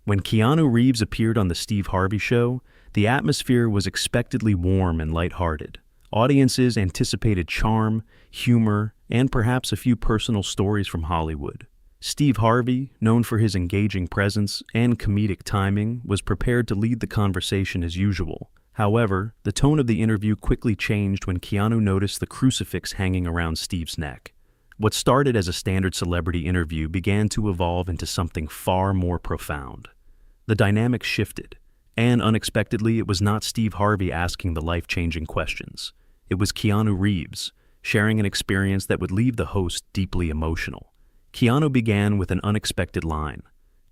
When Keanu Reeves appeared on The Steve Harvey Show, the atmosphere was expectedly warm and lighthearted. Audiences anticipated charm, humor, and perhaps a few personal stories from Hollywood. Steve Harvey, known for his engaging presence and comedic timing, was prepared to lead the conversation as usual. However, the tone of the interview quickly changed when Keanu noticed the crucifix hanging around Steve's neck. What started as a standard celebrity interview began to evolve into something far more profound. The dynamic shifted, and unexpectedly, it was not Steve Harvey asking the life-changing questions. It was Keanu Reeves, sharing an experience that would leave the host deeply emotional. Keanu began with an unexpected line.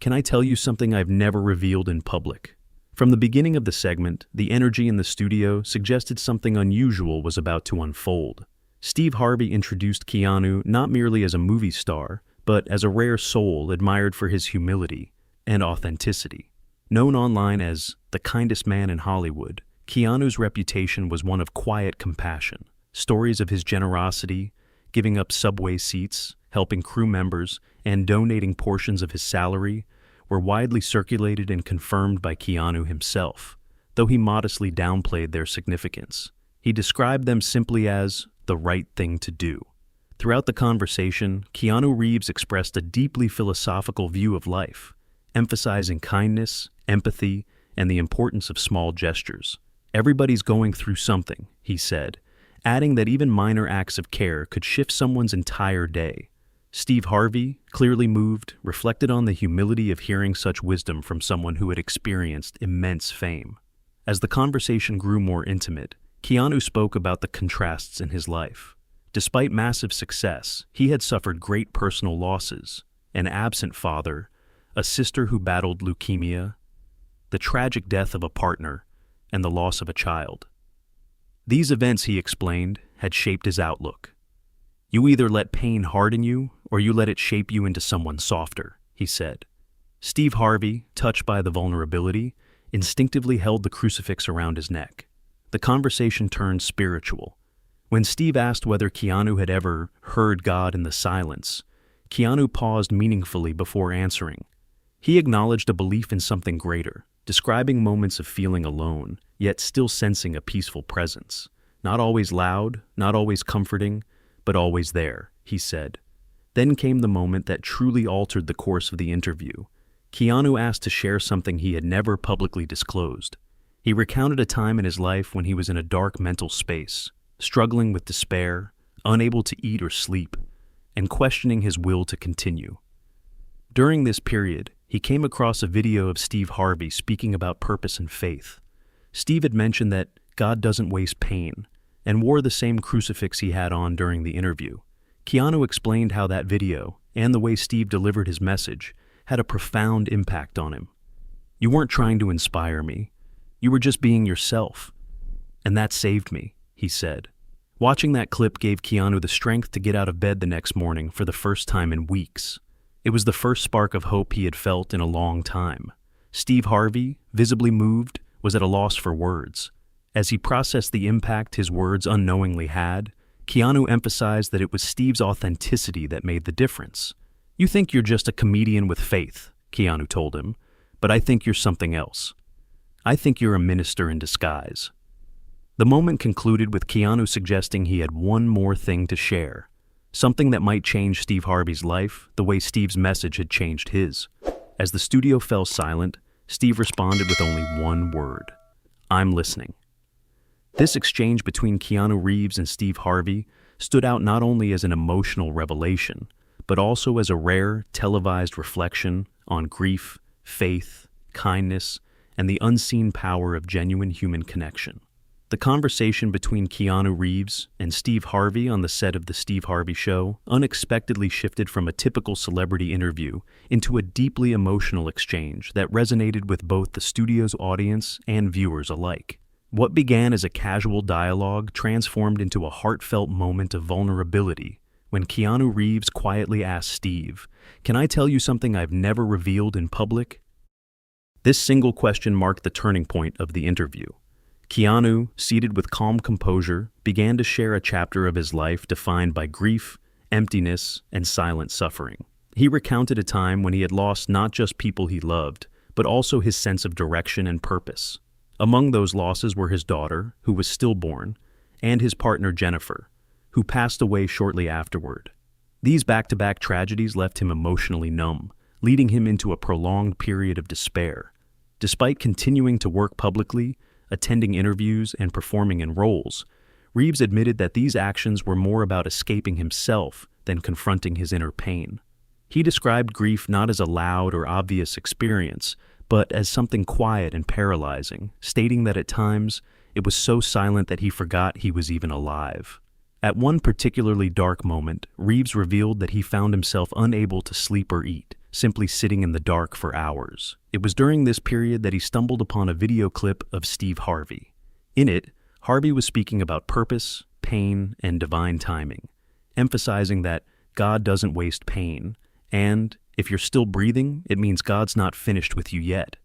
"Can I tell you something I've never revealed in public?" From the beginning of the segment, the energy in the studio suggested something unusual was about to unfold. Steve Harvey introduced Keanu not merely as a movie star, but as a rare soul admired for his humility and authenticity. Known online as the kindest man in Hollywood, Keanu's reputation was one of quiet compassion. Stories of his generosity, giving up subway seats, helping crew members, and donating portions of his salary were widely circulated and confirmed by Keanu himself, though he modestly downplayed their significance. He described them simply as the right thing to do. Throughout the conversation, Keanu Reeves expressed a deeply philosophical view of life, emphasizing kindness, empathy, and the importance of small gestures. "Everybody's going through something," he said, adding that even minor acts of care could shift someone's entire day. Steve Harvey, clearly moved, reflected on the humility of hearing such wisdom from someone who had experienced immense fame. As the conversation grew more intimate, Keanu spoke about the contrasts in his life. Despite massive success, he had suffered great personal losses: an absent father, a sister who battled leukemia, the tragic death of a partner, and the loss of a child. These events, he explained, had shaped his outlook. "You either let pain harden you, or you let it shape you into someone softer," he said. Steve Harvey, touched by the vulnerability, instinctively held the crucifix around his neck. The conversation turned spiritual. When Steve asked whether Keanu had ever heard God in the silence, Keanu paused meaningfully before answering. He acknowledged a belief in something greater, describing moments of feeling alone, yet still sensing a peaceful presence. "Not always loud, not always comforting, but always there," he said. Then came the moment that truly altered the course of the interview. Keanu asked to share something he had never publicly disclosed. He recounted a time in his life when he was in a dark mental space, struggling with despair, unable to eat or sleep, and questioning his will to continue. During this period, he came across a video of Steve Harvey speaking about purpose and faith. Steve had mentioned that God doesn't waste pain, and wore the same crucifix he had on during the interview. Keanu explained how that video, and the way Steve delivered his message, had a profound impact on him. "You weren't trying to inspire me. You were just being yourself. And that saved me," he said. Watching that clip gave Keanu the strength to get out of bed the next morning for the first time in weeks. It was the first spark of hope he had felt in a long time. Steve Harvey, visibly moved, was at a loss for words. As he processed the impact his words unknowingly had, Keanu emphasized that it was Steve's authenticity that made the difference. "You think you're just a comedian with faith," Keanu told him, "but I think you're something else. I think you're a minister in disguise." The moment concluded with Keanu suggesting he had one more thing to share, something that might change Steve Harvey's life the way Steve's message had changed his. As the studio fell silent, Steve responded with only one word: "I'm listening." This exchange between Keanu Reeves and Steve Harvey stood out not only as an emotional revelation, but also as a rare, televised reflection on grief, faith, kindness, and the unseen power of genuine human connection. The conversation between Keanu Reeves and Steve Harvey on the set of The Steve Harvey Show unexpectedly shifted from a typical celebrity interview into a deeply emotional exchange that resonated with both the studio's audience and viewers alike. What began as a casual dialogue transformed into a heartfelt moment of vulnerability when Keanu Reeves quietly asked Steve, "Can I tell you something I've never revealed in public?" This single question marked the turning point of the interview. Keanu, seated with calm composure, began to share a chapter of his life defined by grief, emptiness, and silent suffering. He recounted a time when he had lost not just people he loved, but also his sense of direction and purpose. Among those losses were his daughter, who was stillborn, and his partner Jennifer, who passed away shortly afterward. These back-to-back tragedies left him emotionally numb, leading him into a prolonged period of despair. Despite continuing to work publicly, attending interviews, and performing in roles, Reeves admitted that these actions were more about escaping himself than confronting his inner pain. He described grief not as a loud or obvious experience, but as something quiet and paralyzing, stating that at times it was so silent that he forgot he was even alive. At one particularly dark moment, Reeves revealed that he found himself unable to sleep or eat, simply sitting in the dark for hours. It was during this period that he stumbled upon a video clip of Steve Harvey. In it, Harvey was speaking about purpose, pain, and divine timing, emphasizing that God doesn't waste pain, and if you're still breathing, it means God's not finished with you yet.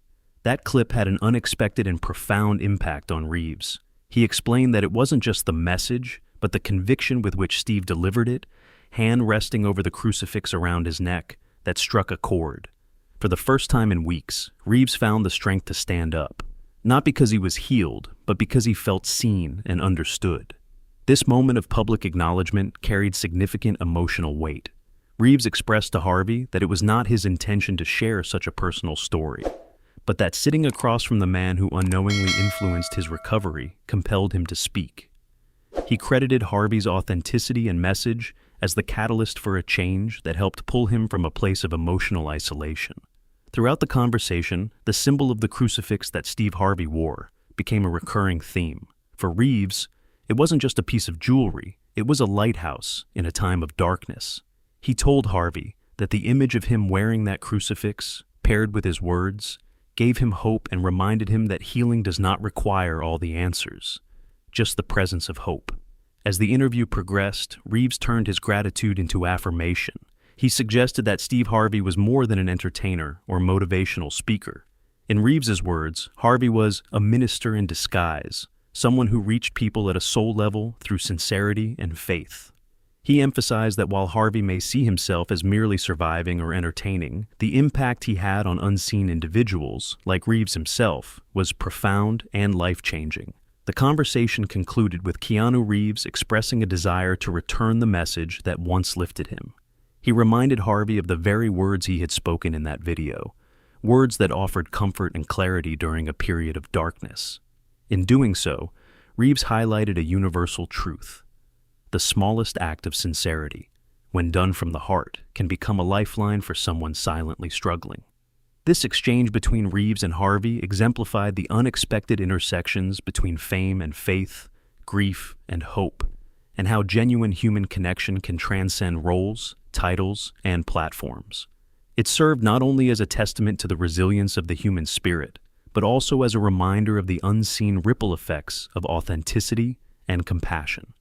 That clip had an unexpected and profound impact on Reeves. He explained that it wasn't just the message, but the conviction with which Steve delivered it, hand resting over the crucifix around his neck, that struck a chord. For the first time in weeks, Reeves found the strength to stand up, not because he was healed, but because he felt seen and understood. This moment of public acknowledgement carried significant emotional weight. Reeves expressed to Harvey that it was not his intention to share such a personal story, but that sitting across from the man who unknowingly influenced his recovery compelled him to speak. He credited Harvey's authenticity and message as the catalyst for a change that helped pull him from a place of emotional isolation. Throughout the conversation, the symbol of the crucifix that Steve Harvey wore became a recurring theme. For Reeves, it wasn't just a piece of jewelry, it was a lighthouse in a time of darkness. He told Harvey that the image of him wearing that crucifix, paired with his words, gave him hope and reminded him that healing does not require all the answers, just the presence of hope. As the interview progressed, Reeves turned his gratitude into affirmation. He suggested that Steve Harvey was more than an entertainer or motivational speaker. In Reeves's words, Harvey was a minister in disguise, someone who reached people at a soul level through sincerity and faith. He emphasized that while Harvey may see himself as merely surviving or entertaining, the impact he had on unseen individuals, like Reeves himself, was profound and life-changing. The conversation concluded with Keanu Reeves expressing a desire to return the message that once lifted him. He reminded Harvey of the very words he had spoken in that video, words that offered comfort and clarity during a period of darkness. In doing so, Reeves highlighted a universal truth. The smallest act of sincerity, when done from the heart, can become a lifeline for someone silently struggling. This exchange between Reeves and Harvey exemplified the unexpected intersections between fame and faith, grief and hope, and how genuine human connection can transcend roles, titles, and platforms. It served not only as a testament to the resilience of the human spirit, but also as a reminder of the unseen ripple effects of authenticity and compassion.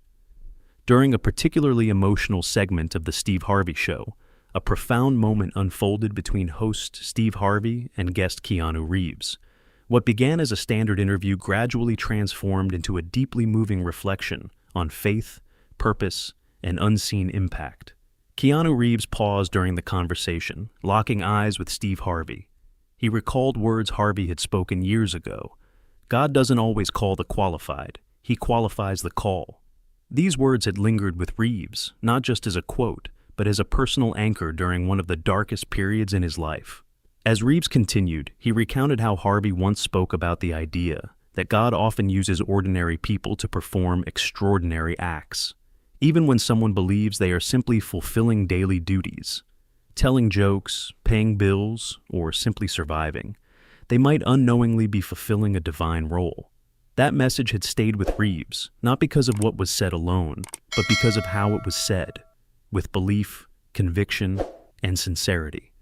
During a particularly emotional segment of the Steve Harvey Show, a profound moment unfolded between host Steve Harvey and guest Keanu Reeves. What began as a standard interview gradually transformed into a deeply moving reflection on faith, purpose, and unseen impact. Keanu Reeves paused during the conversation, locking eyes with Steve Harvey. He recalled words Harvey had spoken years ago. God doesn't always call the qualified, He qualifies the call. These words had lingered with Reeves, not just as a quote, but as a personal anchor during one of the darkest periods in his life. As Reeves continued, he recounted how Harvey once spoke about the idea that God often uses ordinary people to perform extraordinary acts, even when someone believes they are simply fulfilling daily duties, telling jokes, paying bills, or simply surviving. They might unknowingly be fulfilling a divine role. That message had stayed with Reeves, not because of what was said alone, but because of how it was said, with belief, conviction, and sincerity.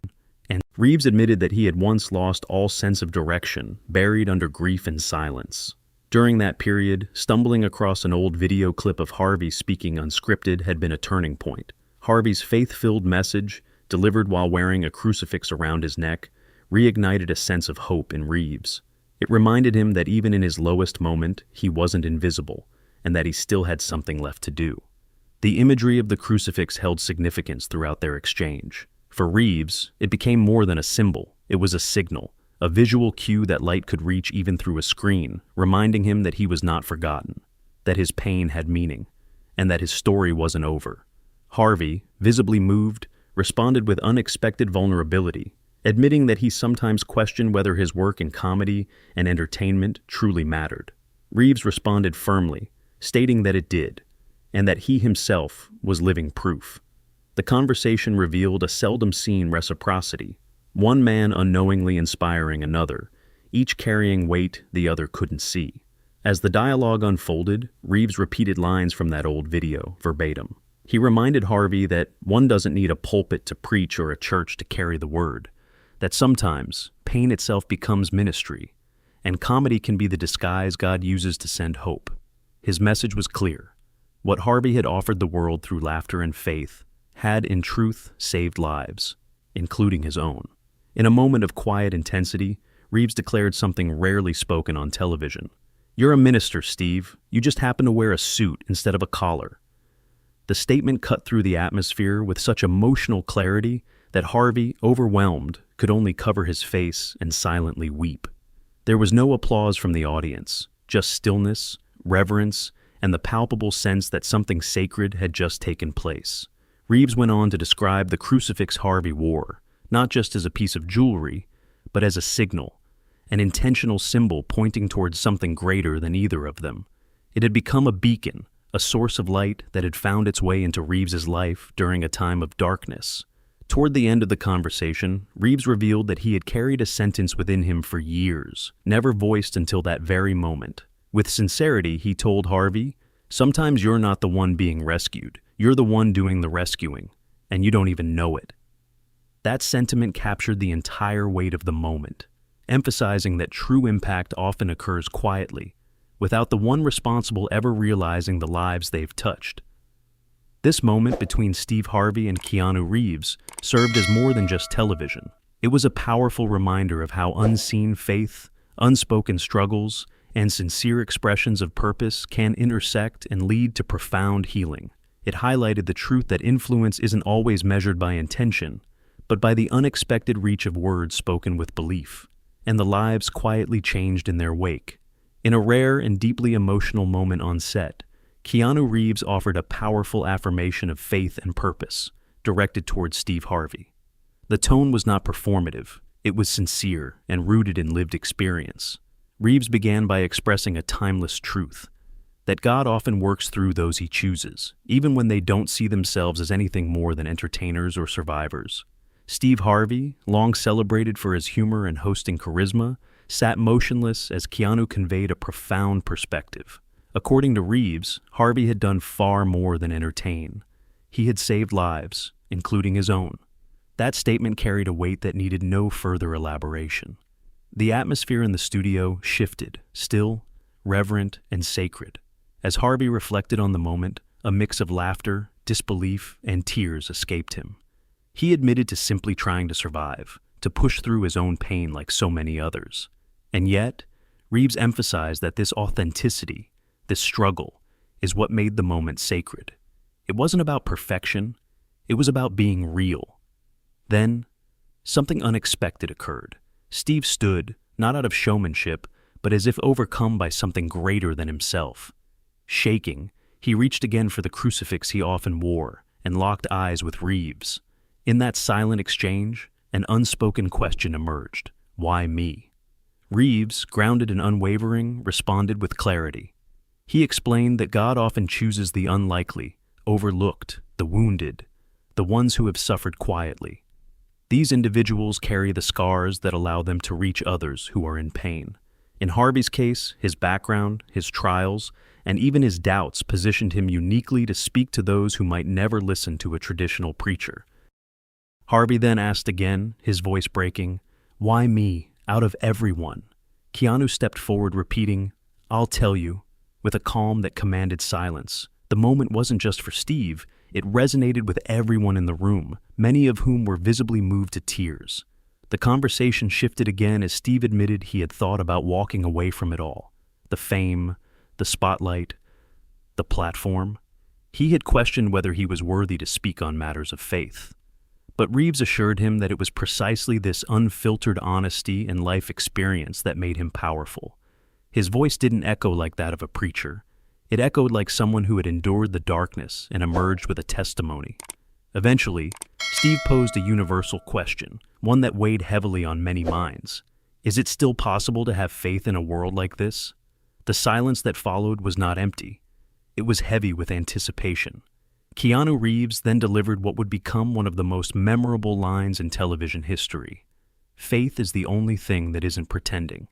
And Reeves admitted that he had once lost all sense of direction, buried under grief and silence. During that period, stumbling across an old video clip of Harvey speaking unscripted had been a turning point. Harvey's faith-filled message, delivered while wearing a crucifix around his neck, reignited a sense of hope in Reeves. It reminded him that even in his lowest moment, he wasn't invisible, and that he still had something left to do. The imagery of the crucifix held significance throughout their exchange. For Reeves, it became more than a symbol. It was a signal, a visual cue that light could reach even through a screen, reminding him that he was not forgotten, that his pain had meaning, and that his story wasn't over. Harvey, visibly moved, responded with unexpected vulnerability, admitting that he sometimes questioned whether his work in comedy and entertainment truly mattered. Reeves responded firmly, stating that it did, and that he himself was living proof. The conversation revealed a seldom-seen reciprocity, one man unknowingly inspiring another, each carrying weight the other couldn't see. As the dialogue unfolded, Reeves repeated lines from that old video, verbatim. He reminded Harvey that one doesn't need a pulpit to preach or a church to carry the word, that sometimes pain itself becomes ministry, and comedy can be the disguise God uses to send hope. His message was clear. What Harvey had offered the world through laughter and faith had, in truth, saved lives, including his own. In a moment of quiet intensity, Reeves declared something rarely spoken on television. "You're a minister, Steve. You just happen to wear a suit instead of a collar." The statement cut through the atmosphere with such emotional clarity that Harvey, overwhelmed, could only cover his face and silently weep. There was no applause from the audience, just stillness, reverence, and the palpable sense that something sacred had just taken place. Reeves went on to describe the crucifix Harvey wore, not just as a piece of jewelry, but as a signal, an intentional symbol pointing towards something greater than either of them. It had become a beacon, a source of light that had found its way into Reeves's life during a time of darkness. Toward the end of the conversation, Reeves revealed that he had carried a sentence within him for years, never voiced until that very moment. With sincerity, he told Harvey, "Sometimes you're not the one being rescued. You're the one doing the rescuing, and you don't even know it." That sentiment captured the entire weight of the moment, emphasizing that true impact often occurs quietly, without the one responsible ever realizing the lives they've touched. This moment between Steve Harvey and Keanu Reeves served as more than just television. It was a powerful reminder of how unseen faith, unspoken struggles, and sincere expressions of purpose can intersect and lead to profound healing. It highlighted the truth that influence isn't always measured by intention, but by the unexpected reach of words spoken with belief, and the lives quietly changed in their wake. In a rare and deeply emotional moment on set, Keanu Reeves offered a powerful affirmation of faith and purpose, directed towards Steve Harvey. The tone was not performative, it was sincere and rooted in lived experience. Reeves began by expressing a timeless truth, that God often works through those he chooses, even when they don't see themselves as anything more than entertainers or survivors. Steve Harvey, long celebrated for his humor and hosting charisma, sat motionless as Keanu conveyed a profound perspective. According to Reeves, Harvey had done far more than entertain. He had saved lives, including his own. That statement carried a weight that needed no further elaboration. The atmosphere in the studio shifted, still, reverent, and sacred. As Harvey reflected on the moment, a mix of laughter, disbelief, and tears escaped him. He admitted to simply trying to survive, to push through his own pain like so many others. And yet, Reeves emphasized that this authenticity, this struggle, is what made the moment sacred. It wasn't about perfection, it was about being real. Then, something unexpected occurred. Steve stood, not out of showmanship, but as if overcome by something greater than himself. Shaking, he reached again for the crucifix he often wore and locked eyes with Reeves. In that silent exchange, an unspoken question emerged. Why me? Reeves, grounded and unwavering, responded with clarity. He explained that God often chooses the unlikely, overlooked, the wounded, the ones who have suffered quietly. These individuals carry the scars that allow them to reach others who are in pain. In Harvey's case, his background, his trials, and even his doubts positioned him uniquely to speak to those who might never listen to a traditional preacher. Harvey then asked again, his voice breaking, "Why me, out of everyone?" Keanu stepped forward repeating, "I'll tell you," with a calm that commanded silence. The moment wasn't just for Steve, it resonated with everyone in the room, many of whom were visibly moved to tears. The conversation shifted again as Steve admitted he had thought about walking away from it all. The fame, the spotlight, the platform. He had questioned whether he was worthy to speak on matters of faith. But Reeves assured him that it was precisely this unfiltered honesty and life experience that made him powerful. His voice didn't echo like that of a preacher. It echoed like someone who had endured the darkness and emerged with a testimony. Eventually, Steve posed a universal question, one that weighed heavily on many minds. Is it still possible to have faith in a world like this? The silence that followed was not empty. It was heavy with anticipation. Keanu Reeves then delivered what would become one of the most memorable lines in television history. Faith is the only thing that isn't pretending.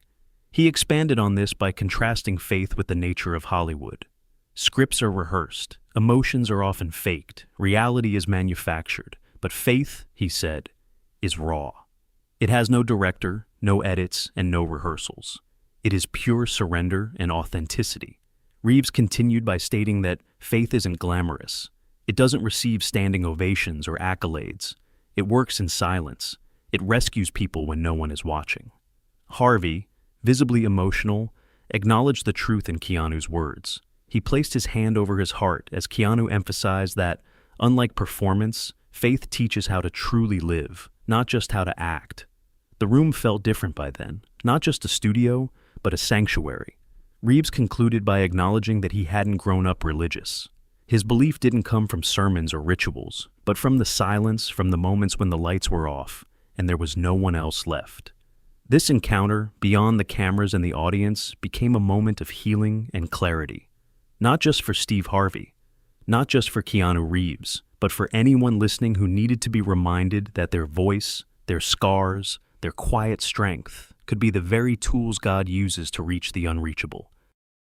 He expanded on this by contrasting faith with the nature of Hollywood. Scripts are rehearsed, emotions are often faked, reality is manufactured, but faith, he said, is raw. It has no director, no edits, and no rehearsals. It is pure surrender and authenticity. Reeves continued by stating that faith isn't glamorous. It doesn't receive standing ovations or accolades. It works in silence. It rescues people when no one is watching. Harvey, visibly emotional, acknowledged the truth in Keanu's words. He placed his hand over his heart as Keanu emphasized that, unlike performance, faith teaches how to truly live, not just how to act. The room felt different by then, not just a studio, but a sanctuary. Reeves concluded by acknowledging that he hadn't grown up religious. His belief didn't come from sermons or rituals, but from the silence, from the moments when the lights were off, and there was no one else left. This encounter, beyond the cameras and the audience, became a moment of healing and clarity. Not just for Steve Harvey, not just for Keanu Reeves, but for anyone listening who needed to be reminded that their voice, their scars, their quiet strength could be the very tools God uses to reach the unreachable.